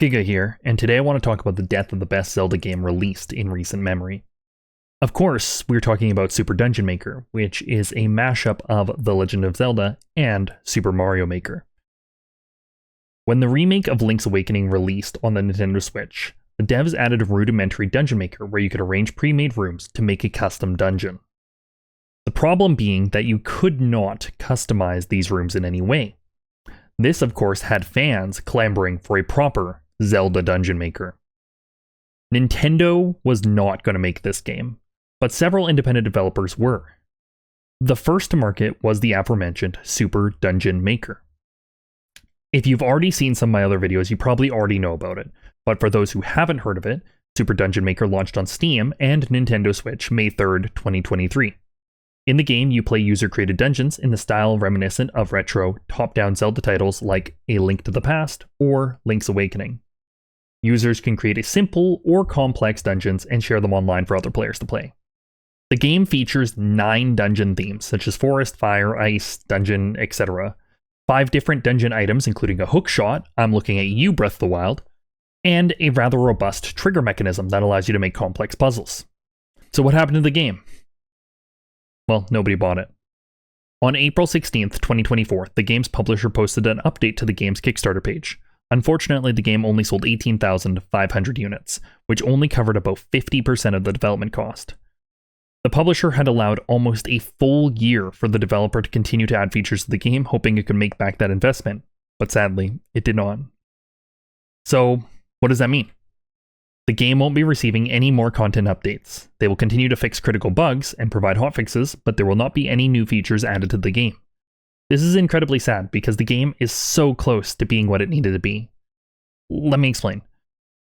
Giga here, and today I want to talk about the death of the best Zelda game released in recent memory. Of course, we're talking about Super Dungeon Maker, which is a mashup of The Legend of Zelda and Super Mario Maker. When the remake of Link's Awakening released on the Nintendo Switch, the devs added a rudimentary dungeon maker where you could arrange pre-made rooms to make a custom dungeon. The problem being that you could not customize these rooms in any way. This, of course, had fans clamoring for a proper Zelda Dungeon Maker. Nintendo was not going to make this game, but several independent developers were. The first to market was the aforementioned Super Dungeon Maker. If you've already seen some of my other videos, you probably already know about it, but for those who haven't heard of it, Super Dungeon Maker launched on Steam and Nintendo Switch May 3rd, 2023. In the game, you play user-created dungeons in the style reminiscent of retro, top-down Zelda titles like A Link to the Past or Link's Awakening. Users can create a simple or complex dungeons and share them online for other players to play. The game features 9 dungeon themes, such as forest, fire, ice, dungeon, etc., 5 different dungeon items, including a hook shot, I'm looking at you, Breath of the Wild, and a rather robust trigger mechanism that allows you to make complex puzzles. So what happened to the game? Well, nobody bought it. On April 16th, 2024, the game's publisher posted an update to the game's Kickstarter page. Unfortunately, the game only sold 18,500 units, which only covered about 50% of the development cost. The publisher had allowed almost a full year for the developer to continue to add features to the game, hoping it could make back that investment, but sadly, it did not. So, what does that mean? The game won't be receiving any more content updates. They will continue to fix critical bugs and provide hotfixes, but there will not be any new features added to the game. This is incredibly sad because the game is so close to being what it needed to be. Let me explain.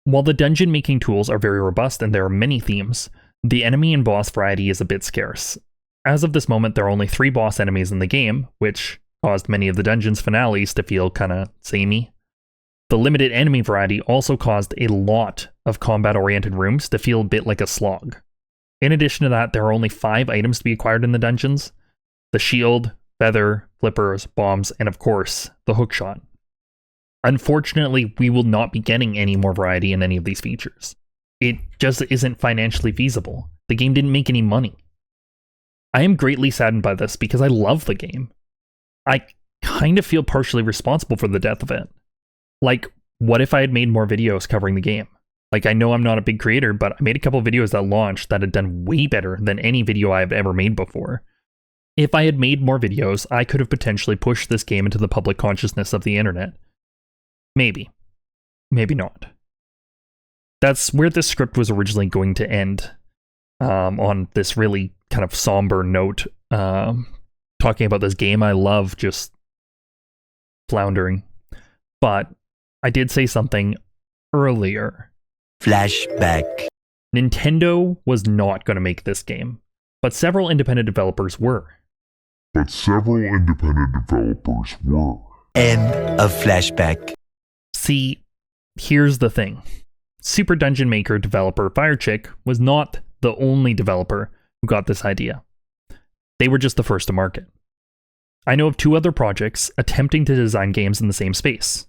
While the dungeon making tools are very robust and there are many themes, the enemy and boss variety is a bit scarce. As of this moment, there are only 3 boss enemies in the game, which caused many of the dungeon's finales to feel kinda samey. The limited enemy variety also caused a lot of combat-oriented rooms to feel a bit like a slog. In addition to that, there are only 5 items to be acquired in the dungeons: the shield, feather, flippers, bombs, and of course, the hookshot. Unfortunately, we will not be getting any more variety in any of these features. It just isn't financially feasible. The game didn't make any money. I am greatly saddened by this because I love the game. I kind of feel partially responsible for the death of it. Like, what if I had made more videos covering the game? Like, I know I'm not a big creator, but I made a couple of videos that launched that had done way better than any video I've ever made before. If I had made more videos, I could have potentially pushed this game into the public consciousness of the internet. Maybe. Maybe not. That's where this script was originally going to end, on this really kind of somber note, talking about this game I love just floundering. But I did say something earlier. Flashback. Nintendo was not going to make this game, but several independent developers were. End of Flashback. See, here's the thing. Super Dungeon Maker developer Firechick was not the only developer who got this idea. They were just the first to market. I know of 2 other projects attempting to design games in the same space: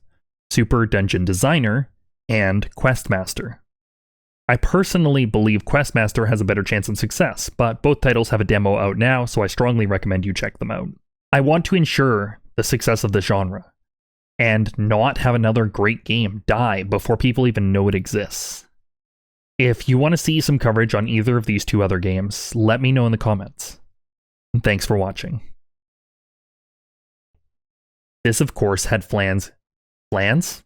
Super Dungeon Designer and Questmaster. I personally believe Questmaster has a better chance of success, but both titles have a demo out now, so I strongly recommend you check them out. I want to ensure the success of the genre, and not have another great game die before people even know it exists. If you want to see some coverage on either of these 2 other games, let me know in the comments. And thanks for watching. This, of course, had flans. Flans?